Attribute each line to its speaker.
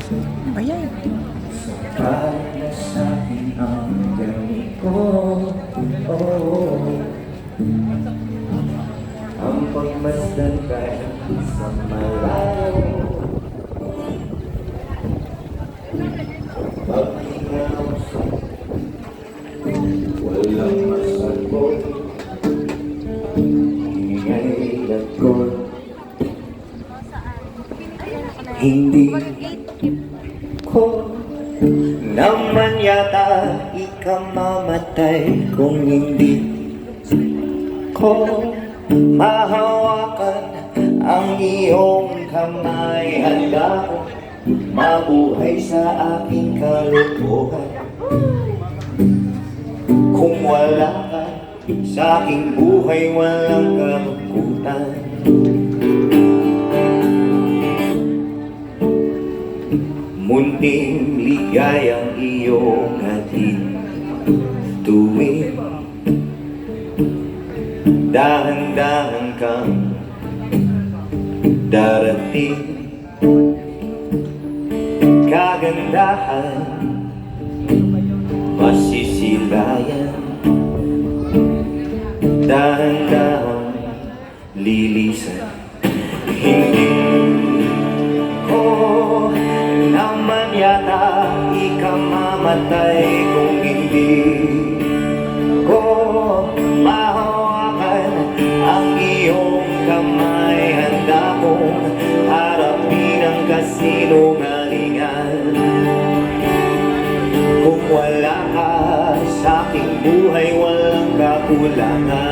Speaker 1: Ano ba yan?
Speaker 2: Para sa akin ang ganito, ang pagmasdan ka sa malayo. Pag-ikaw sa walang masagot, ingay lagot. Hindi ko naman yata ikamamatay kung hindi ko mahawakan ang iyong kamay. Handa ko mabuhay sa aking kalokohan. Kung wala ka sa aking buhay, walang kabukutan. Munting ligayang iyong hatid tuwing dahan-dahan kang darating. Kagandahan masisilayan, dahan-dahan lilisan. Hindi ko naman yata ikamamatay kung hindi ko mahawakan ang iyong kamay. Handa kong harapin ang kasinungalingan. Kung wala ka sa aking buhay, walang kakulangan.